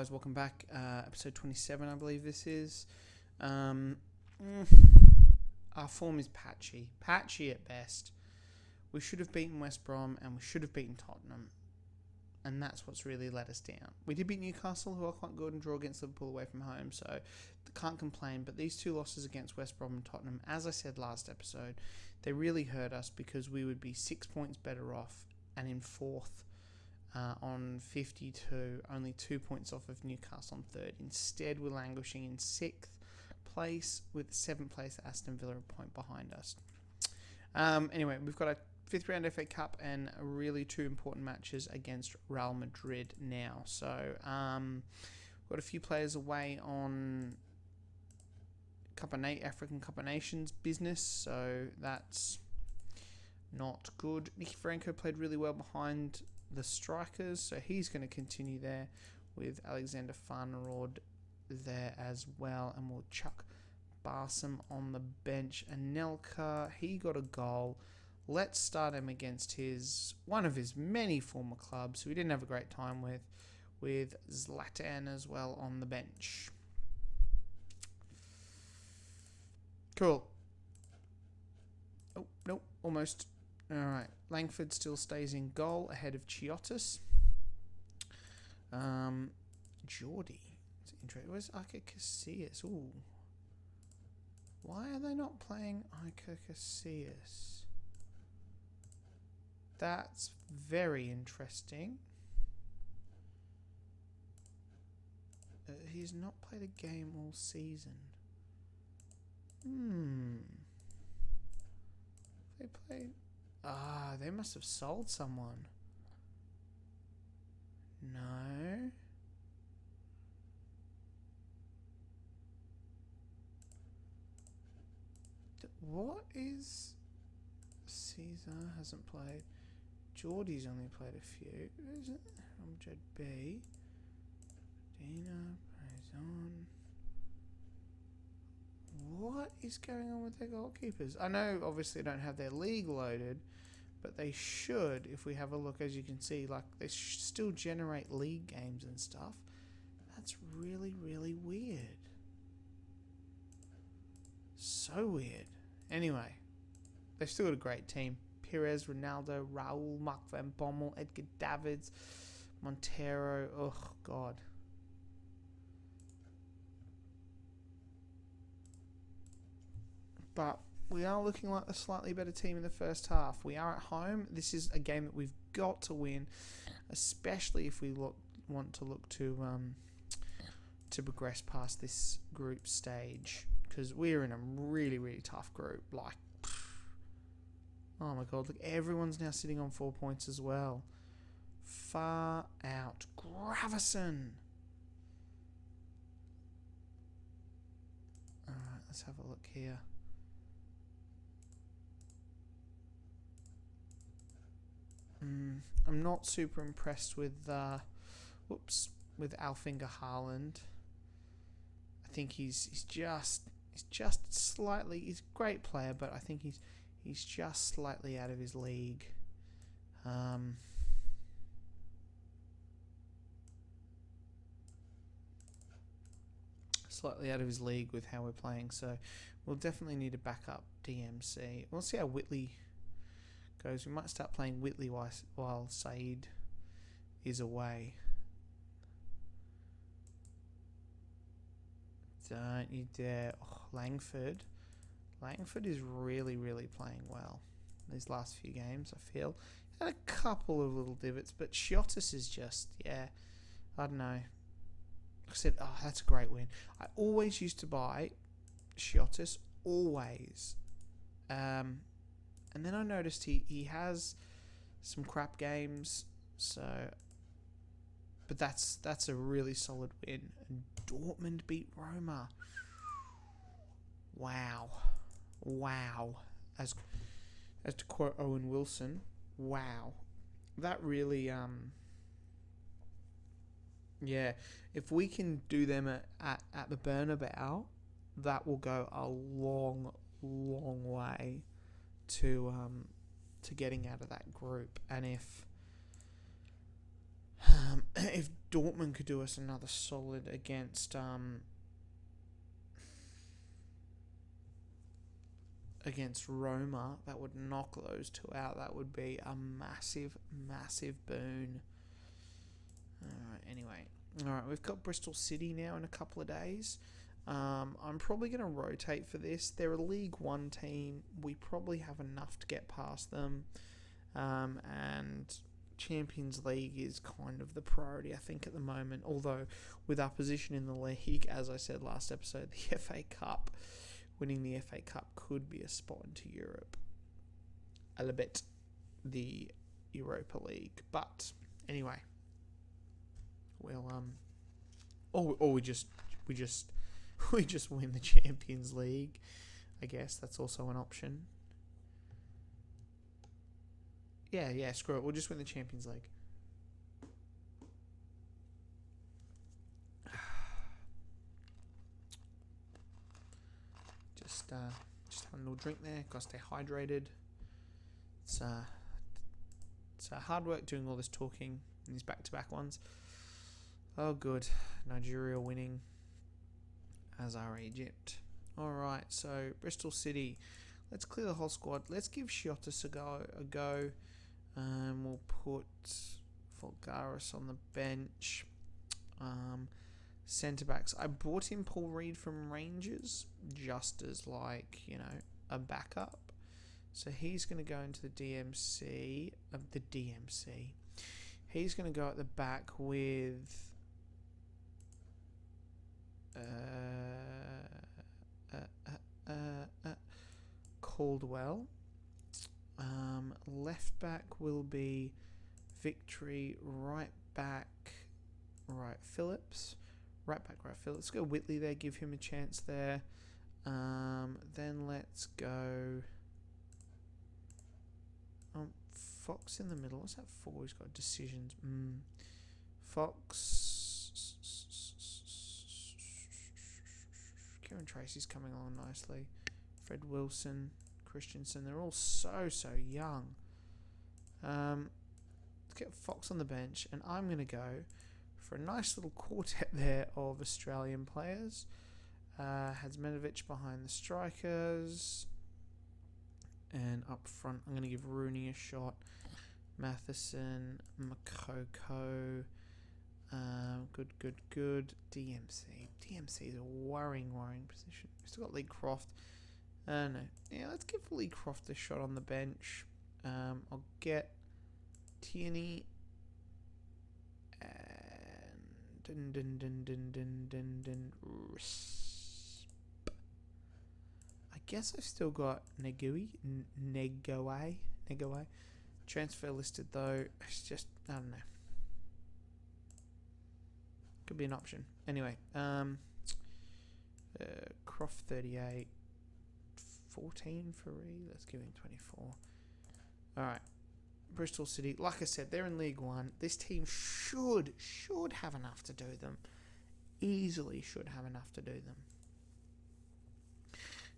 guys, welcome back. Episode 27, I believe this is. Our form is patchy at best. We should have beaten West Brom and we should have beaten Tottenham, and that's what's really let us down. We did beat Newcastle, who are quite good, and draw against Liverpool away from home, so can't complain. But these two losses against West Brom and Tottenham, as I said last episode, they really hurt us because we would be 6 points better off and in fourth on 52, only 2 points off of Newcastle on third. Instead, we're languishing in sixth place with seventh place Aston Villa a point behind us. Anyway, we've got a fifth round FA Cup and really two important matches against Real Madrid now. So, we've got a few players away on African Cup of Nations business, so that's not good. Nicky Franco played really well behind the strikers, so he's going to continue there with Alexander Farnerod there as well, and we'll chuck Barsom on the bench. Anelka, he got a goal. Let's start him against one of his many former clubs who we didn't have a great time with Zlatan as well on the bench. Cool. Oh, nope, almost. Alright, Langford still stays in goal ahead of Chiotis. Geordie. It's interesting. Where's Iker Casillas? Ooh. Why are they not playing Iker Casillas? That's very interesting. He's not played a game all season. They played... they must have sold someone. No. What is... Caesar hasn't played. Geordie's only played a few. Is it? Amjad B. Dina, Prazon. What is going on with their goalkeepers? I know, obviously, they don't have their league loaded, but they should, if we have a look, as you can see, like, they still generate league games and stuff. That's really, really weird. So weird. Anyway, they've still got a great team. Perez, Ronaldo, Raul, Mark van Bommel, Edgar Davids, Montero. Oh, God. But we are looking like a slightly better team in the first half. We are at home. This is a game that we've got to win, especially if we want to look to progress past this group stage, because we're in a really, really tough group. Like, oh my God, look, everyone's now sitting on 4 points as well. Far out. Gravison. All right, let's have a look here. I'm not super impressed with with Alfinger Haaland. I think he's just slightly. He's a great player, but I think he's just slightly out of his league. Slightly out of his league with how we're playing, so we'll definitely need to back up DMC. We'll see how Whitley goes. We might start playing Whitley while Said is away. Don't you dare. Oh, Langford is really, really playing well these last few games, I feel. Had a couple of little divots, but Chiotis is just, I don't know. Like I said, that's a great win. I always used to buy Chiotis, always. And then I noticed he has some crap games, but that's a really solid win. And Dortmund beat Roma. Wow. As to quote Owen Wilson, wow. That really if we can do them at the Bernabeu, that will go a long, long way to getting out of that group. And if Dortmund could do us another solid against Roma. That would knock those two out. That would be a massive, massive boon. Alright, anyway. Alright, we've got Bristol City now in a couple of days. I'm probably going to rotate for this. They're a League One team. We probably have enough to get past them. And Champions League is kind of the priority, I think, at the moment. Although, with our position in the league, as I said last episode, the FA Cup, winning the FA Cup could be a spot into Europe. A little bit the Europa League. But, anyway. We'll, or we just win the Champions League. I guess that's also an option. Yeah, screw it. We'll just win the Champions League. Just have a little drink there. Gotta stay hydrated. It's hard work doing all this talking in these back-to-back ones. Oh, good. Nigeria winning, as are Egypt. Alright, so Bristol City. Let's clear the whole squad. Let's give Shiotis a go. We'll put Volgaris on the bench. Centre-backs. I brought in Paul Reed from Rangers just as, like, you know, a backup. So he's going to go into the DMC. He's going to go at the back with Caldwell. Left back will be Victory. Right back, right Phillips. Right back, right Phillips. Let's go Whitley there. Give him a chance there. Then let's go. Fox in the middle. What's that for? He's got decisions. Fox. Kieran Tracy's coming along nicely. Fred Wilson, Christensen. They're all so young. Let's get Fox on the bench, and I'm going to go for a nice little quartet there of Australian players. Hadzmanovic behind the strikers. And up front, I'm going to give Rooney a shot. Matheson, Makoko. Good. DMC is a worrying position. We've still got Lee Croft. No. Yeah, let's give Lee Croft a shot on the bench. I'll get Tierney. And I guess I've still got Negoe. Transfer listed though. It's just, I don't know. Could be an option. Anyway, Croft 38, 14 for Reed. Let's give him 24. All right, Bristol City. Like I said, they're in League One. This team should have enough to do them. Easily should have enough to do them.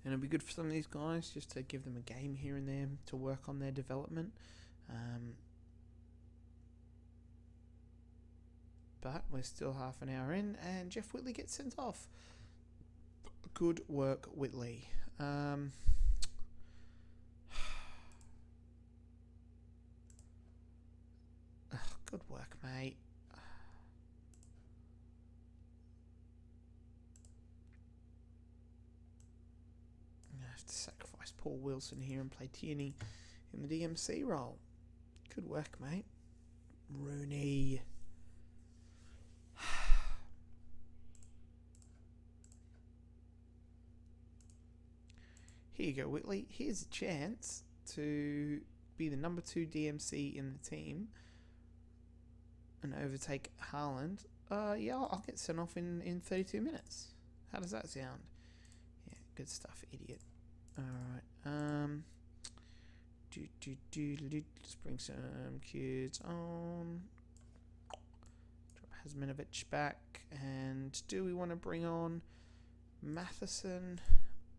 And it'll be good for some of these guys just to give them a game here and there to work on their development. But we're still half an hour in, and Jeff Whitley gets sent off. Good work, Whitley. Good work, mate. I'm going to have to sacrifice Paul Wilson here and play Tierney in the DMC role. Good work, mate. Rooney. Here you go, Whitley. Here's a chance to be the number 2 DMC in the team and overtake Haaland. Yeah, I'll get sent off in 32 minutes. How does that sound? Yeah, good stuff, idiot. Alright, let's bring some kids on. Drop Hadzmanovic back. And do we want to bring on Matheson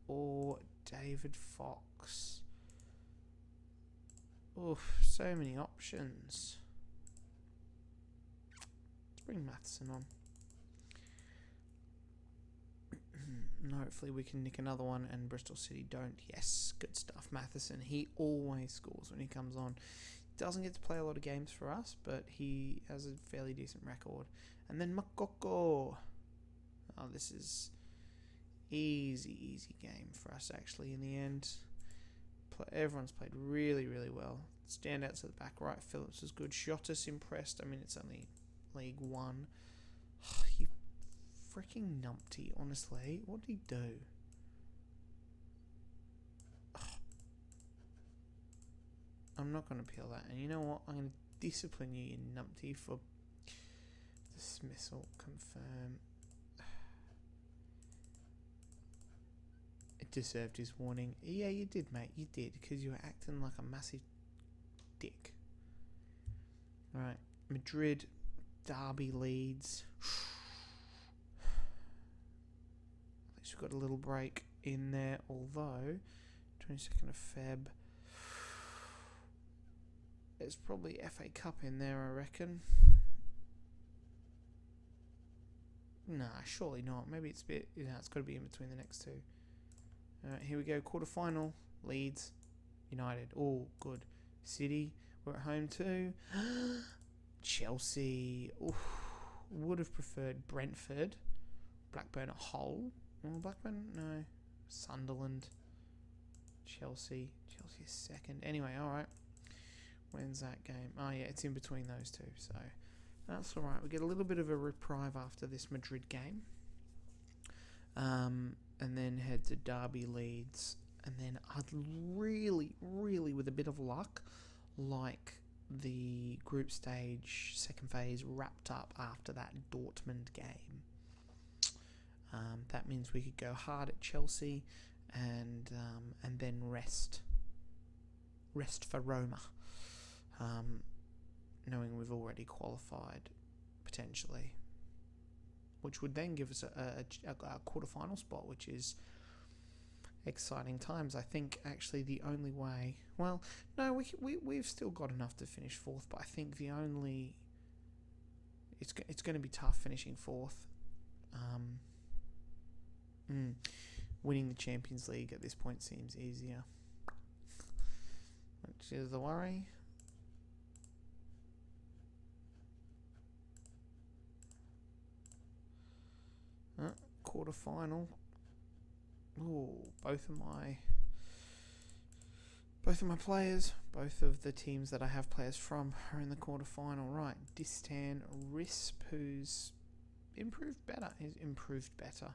or David Fox? Oof, so many options. bring Matheson on. And hopefully we can nick another one and Bristol City don't. Yes, good stuff. Matheson, he always scores when he comes on. Doesn't get to play a lot of games for us, but he has a fairly decent record. And then Makoko. Oh, this is easy game for us actually in the end. Everyone's played really well. Standouts at the back right. Phillips was good. Shotus impressed. I mean, it's only League One. You freaking numpty, honestly. What did he do? I'm not going to appeal that. And you know what? I'm going to discipline you, you numpty, for dismissal. Confirm. It deserved his warning. Yeah, you did, mate. You did, because you were acting like a massive dick. Alright. Madrid, Derby, Leeds. At least we've got a little break in there, although 22nd of Feb. There's probably FA Cup in there, I reckon. Nah, surely not. Maybe it's a bit... it's got to be in between the next two. Alright, here we go. Quarterfinal. Leeds. United. Oh, good. City. We're at home too. Chelsea. Oof. Would have preferred Brentford. Blackburn at Hull. Oh, Blackburn? No. Sunderland. Chelsea. Chelsea is second. Anyway, alright. When's that game? Oh, yeah, it's in between those two. So, that's alright. We get a little bit of a reprieve after this Madrid game. And then head to Derby, Leeds. And then I'd really, with a bit of luck, like the group stage second phase wrapped up after that Dortmund game. That means we could go hard at Chelsea and then rest for Roma, knowing we've already qualified potentially, which would then give us a quarterfinal spot, which is exciting times. I think actually the only way... Well, no, we've still got enough to finish fourth, but I think the only... It's going to be tough finishing fourth. Winning the Champions League at this point seems easier, which is the worry. Quarterfinal. Ooh, both of my players, both of the teams that I have players from are in the quarterfinal. Right, Distan Risp, who's improved better. He's improved better.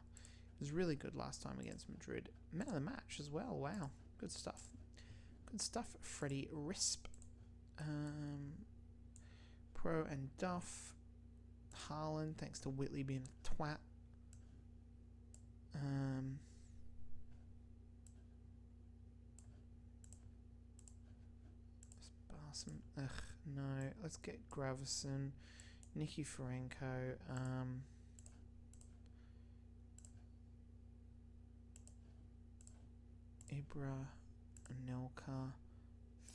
He was really good last time against Madrid. Man of the match as well. Wow, good stuff. Good stuff, Freddie Risp. Pro and Duff. Haaland, thanks to Whitley being a twat. Ugh, no. Let's get Gravison, Nicky Franco, Ibra, Anelka,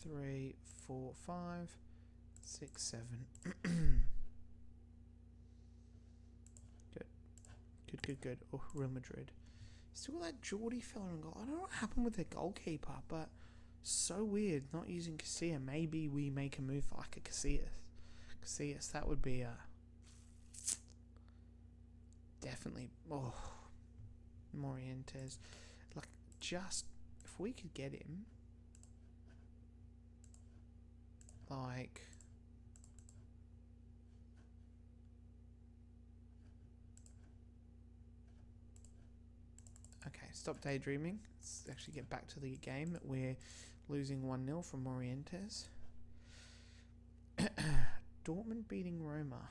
3, 4, 5, 6, 7. Good. Oh, Real Madrid. Still got that Geordie fella in goal. I don't know what happened with their goalkeeper, but so weird not using Casillas. Maybe we make a move for like a Casillas, that would be definitely... Oh, Morientes. Like, just... If we could get him... Like... Okay, stop daydreaming. Let's actually get back to the game. We're losing 1-0 from Morientes. Dortmund beating Roma.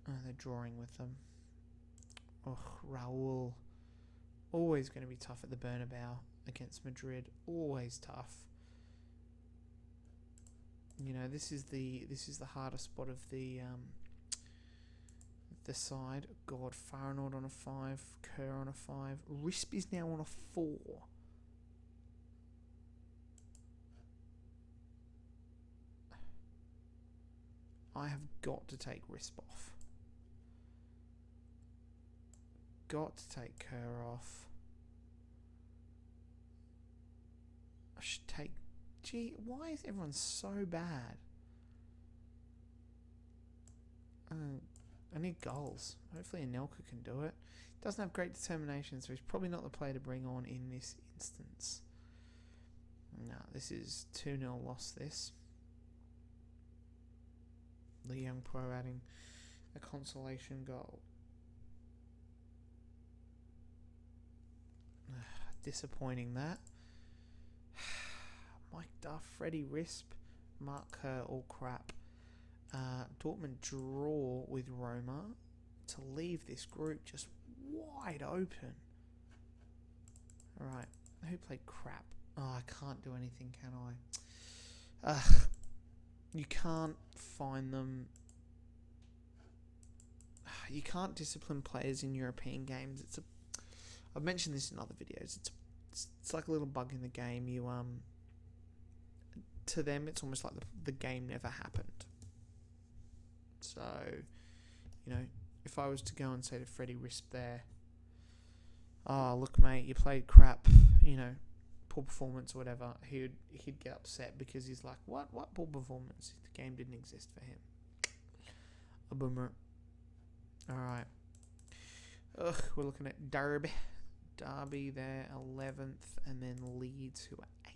Oh, they're drawing with them. Oh, Raul. Always going to be tough at the Bernabeu against Madrid. Always tough. You know, this is the hardest spot of the side. God, Farnold on a 5, Kerr on a 5. Risp is now on a 4. I have got to take Risp off. Got to take Kerr off. I should take... Gee, why is everyone so bad? I need goals. Hopefully Anelka can do it. Doesn't have great determination, so he's probably not the player to bring on in this instance. No, this is 2-0 loss, this. The young pro adding a consolation goal. Disappointing that. Mike Duff, Freddie Risp, Mark Kerr, all crap. Dortmund draw with Roma to leave this group just wide open. Alright, who played crap? Oh, I can't do anything, can I? You can't find them. You can't discipline players in European games. I've mentioned this in other videos. It's like a little bug in the game. To them, it's almost like the game never happened. So, if I was to go and say to Freddie Risp there, oh, look, mate, you played crap, poor performance or whatever, he'd get upset because he's like, what poor performance? The game didn't exist for him. A boomer. Alright. We're looking at Derby there, 11th, and then Leeds, who are 8th.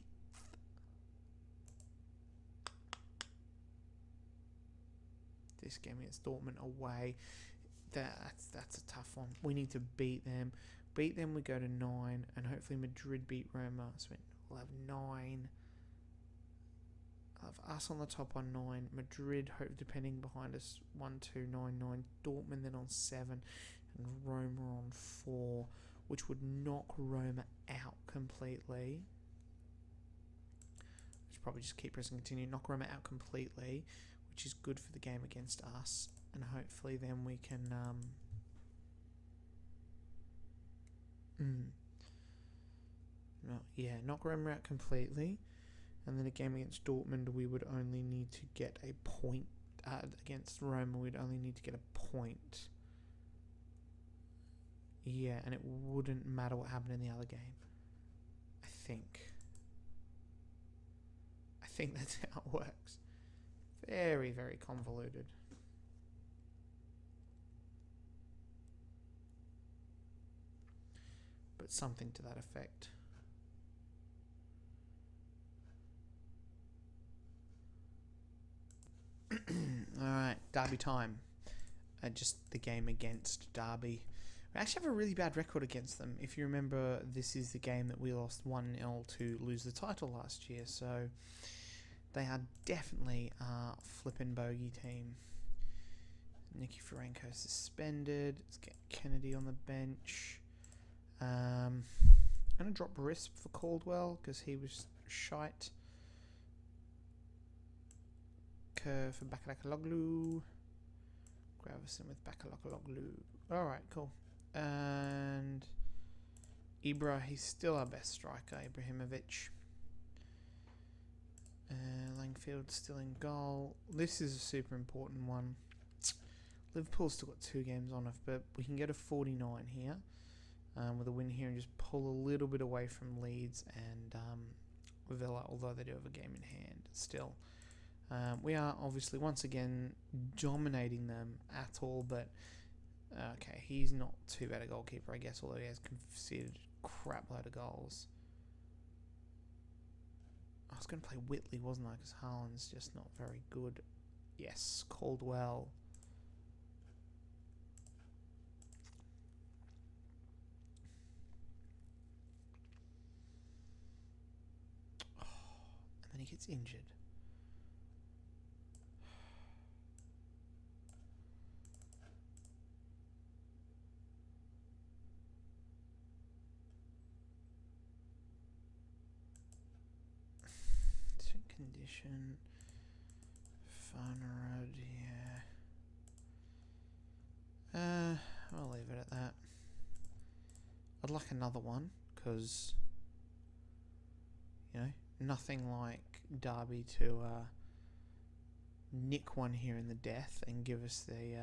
This game against Dortmund away, that's a tough one. We need to beat them. Beat them, we go to 9, and hopefully Madrid beat Roma, so we'll have 9. I'll have us on the top on 9. Madrid, hope depending behind us, 1, 2, 9, 9. Dortmund then on 7, and Roma on 4, which would knock Roma out completely. Let's probably just keep pressing continue. Knock Roma out completely, which is good for the game against us, and hopefully then we can knock Roma out completely, and then a game against Dortmund we would only need to get a point. Against Roma we'd only need to get a point. Yeah, and it wouldn't matter what happened in the other game. I think that's how it works. Very, very convoluted. But something to that effect. Alright, Derby time. Just the game against Derby. We actually have a really bad record against them. If you remember, this is the game that we lost 1-0 to lose the title last year. So they are definitely a flippin' bogey team. Nicky Franco suspended. Let's get Kennedy on the bench. I'm going to drop Risp for Caldwell because he was shite. Kerr for Bakalakaloglu. Gravison with Bakalakaloglu. Alright, cool. And Ibra, he's still our best striker, Ibrahimovic. Langfield still in goal. This is a super important one. Liverpool's still got 2 games on us, but we can get a 49 here with a win here and just pull a little bit away from Leeds and Villa, although they do have a game in hand still. We are obviously once again dominating them at all, but okay, he's not too bad a goalkeeper, I guess, although he has conceded a crap load of goals. I was going to play Whitley, wasn't I? Because Haaland's just not very good. Yes, Caldwell. Oh, and then he gets injured. Condition. Farnerud, yeah. I'll leave it at that. I'd like another one, because, nothing like Derby to nick one here in the death and give us the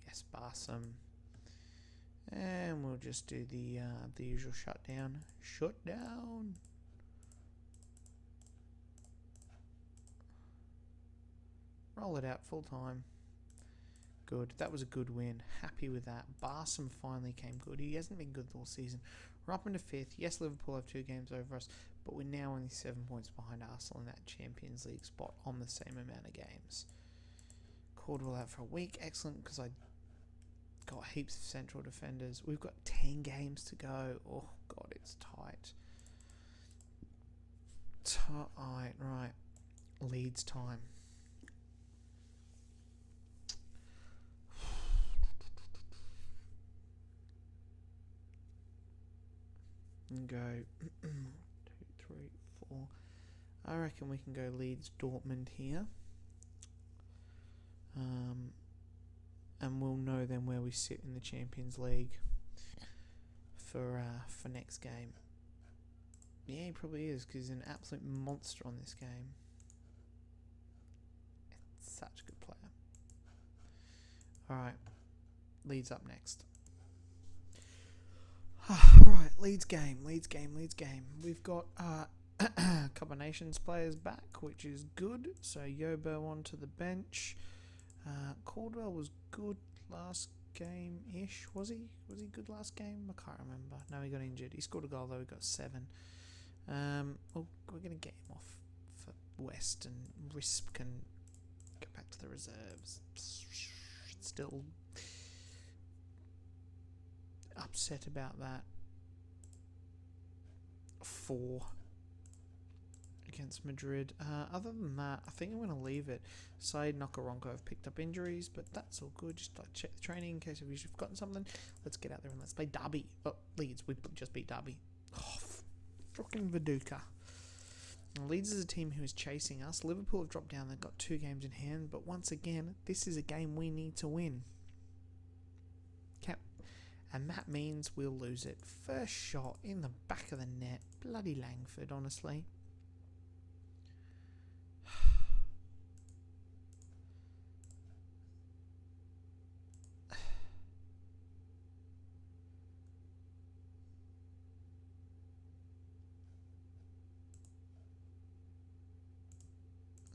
yes, Barsom. And we'll just do the usual shutdown. Shutdown. Roll it out full time. Good. That was a good win. Happy with that. Barsom finally came good. He hasn't been good all season. We're up into 5th. Yes, Liverpool have 2 games over us, but we're now only 7 points behind Arsenal in that Champions League spot on the same amount of games. Caldwell out for a week. Excellent, because I got heaps of central defenders. We've got 10 games to go. Oh, God, it's tight. Tight. Right. Leeds time. And go 2, 3, 4. I reckon we can go Leeds Dortmund here. And we'll know then where we sit in the Champions League for next game. Yeah, he probably is, because he's an absolute monster on this game. Such a good player. Alright, Leeds up next. Alright, Leeds game. We've got a couple of Nations players back, which is good. So Yobo onto the bench. Caldwell was good last game-ish. Was he? Was he good last game? I can't remember. No, he got injured. He scored a goal though. He got 7. Well, we're going to get him off for West, and Risp can go back to the reserves. Still upset about that. 4 against Madrid. Other than that, I think I'm going to leave it. Said Nokaronko have picked up injuries, but that's all good. Just like check the training in case you've forgotten something. Let's get out there and let's play Derby. Oh, Leeds. We just beat Derby. Oh, fucking Viduka. Leeds is a team who is chasing us. Liverpool have dropped down. They've got 2 games in hand, but once again, this is a game we need to win. And that means we'll lose it. First shot in the back of the net. Bloody Langford, honestly.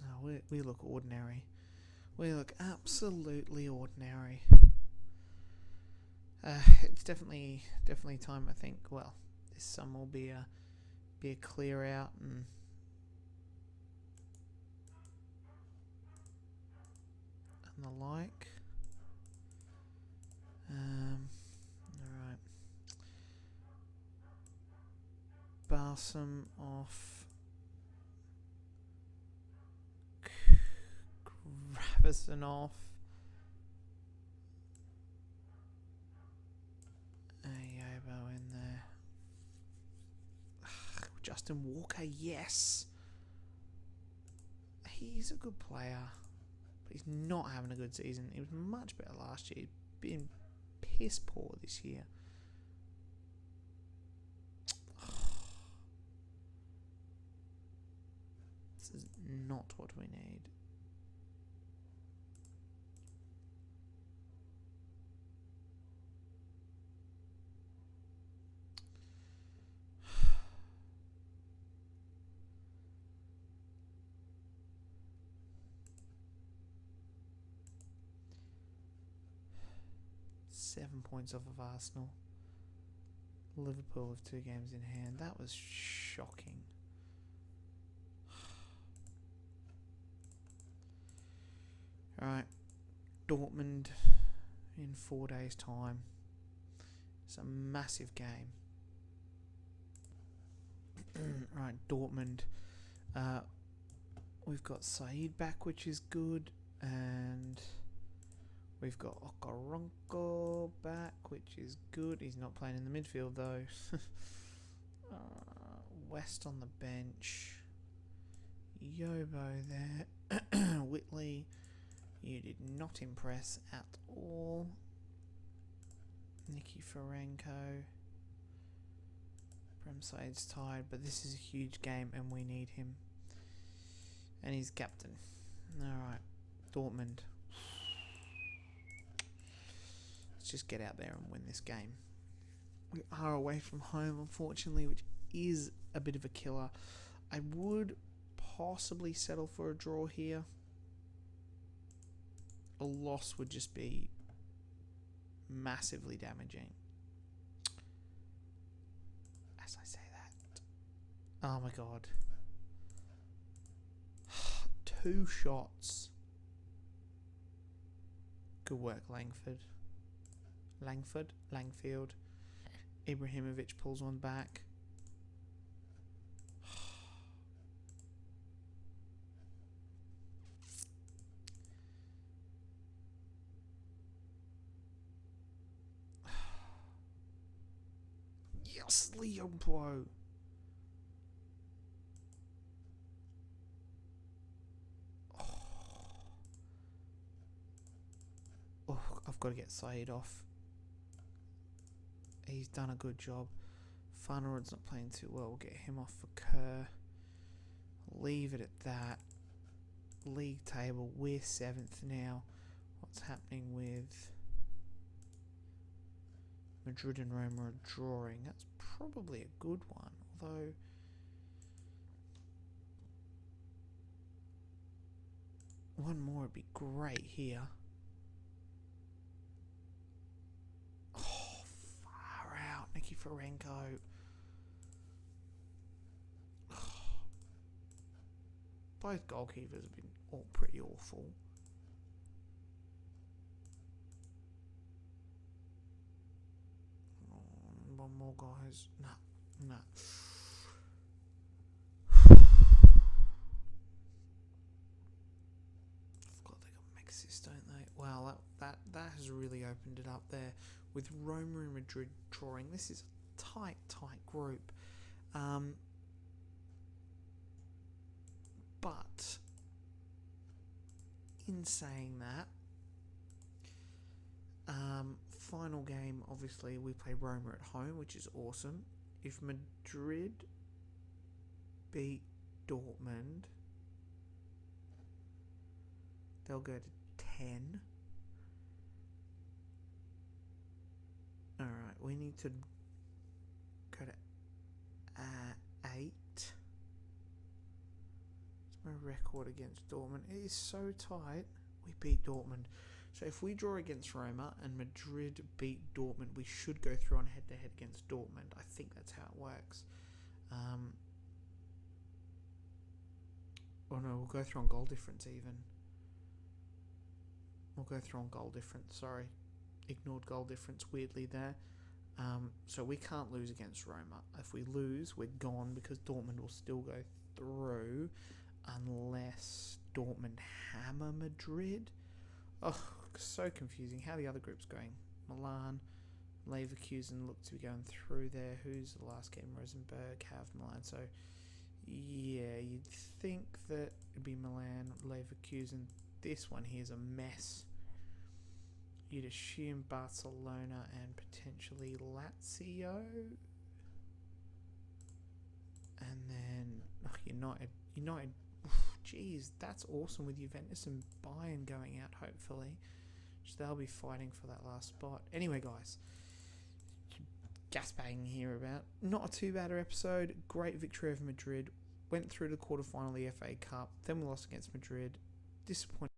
Oh, we look ordinary. We look absolutely ordinary. It's definitely time. I think. Well, this summer will be a clear out and the like. All right. Barsom off. Gravison off. Yobo in there. Justin Walker, yes. He's a good player, but he's not having a good season. He was much better last year. He's been piss poor this year. This is not what we need. Seven points off of Arsenal. Liverpool have 2 games in hand. That was shocking. Alright. Dortmund in 4 days' time. It's a massive game. Right, Dortmund. We've got Said back, which is good. And we've got Okaronko back, which is good. He's not playing in the midfield, though. West on the bench. Yobo there. Whitley, you did not impress at all. Nicky Ferenko. Premside's tired, but this is a huge game and we need him. And he's captain. Alright. Dortmund. Let's just get out there and win this game. We are away from home, unfortunately, which is a bit of a killer. I would possibly settle for a draw here. A loss would just be massively damaging. As I say that. Oh my god. 2 shots. Good work, Langfield. Ibrahimovic pulls one back. Yes, Leopold. Oh, I've got to get Said off. He's done a good job. Farnerod's not playing too well. We'll get him off for Kerr. Leave it at that. League table, we're 7th now. What's happening with Madrid and Roma are drawing? That's probably a good one, although one more would be great here. Oh, far out, Nicky Ferenko. Both goalkeepers have been all pretty awful. One more, guys. No. Forgot they got Mexis, don't they? Wow, that has really opened it up there with Roma and Madrid drawing. This is a tight group. But in saying that, final game, obviously, we play Roma at home, which is awesome. If Madrid beat Dortmund, they'll go to 10. Alright, we need to go to 8. My record against Dortmund, it is so tight. We beat Dortmund, so if we draw against Roma and Madrid beat Dortmund, we should go through on head-to-head against Dortmund. I think that's how it works. Oh no, we'll go through on goal difference even. We'll go through on goal difference, sorry. Ignored goal difference weirdly there. So we can't lose against Roma. If we lose, we're gone because Dortmund will still go through. Unless Dortmund hammer Madrid. Oh, so confusing. How are the other groups going? Milan, Leverkusen look to be going through there. Who's the last game? Rosenborg have Milan. So, yeah, you'd think that it'd be Milan, Leverkusen. This one here's a mess. You'd assume Barcelona and potentially Lazio. And then United. Jeez, that's awesome with Juventus and Bayern going out, hopefully. So they'll be fighting for that last spot. Anyway, guys, gas bagging here about. Not a too bad episode. Great victory over Madrid. Went through the quarterfinal of the FA Cup. Then we lost against Madrid. Disappointing.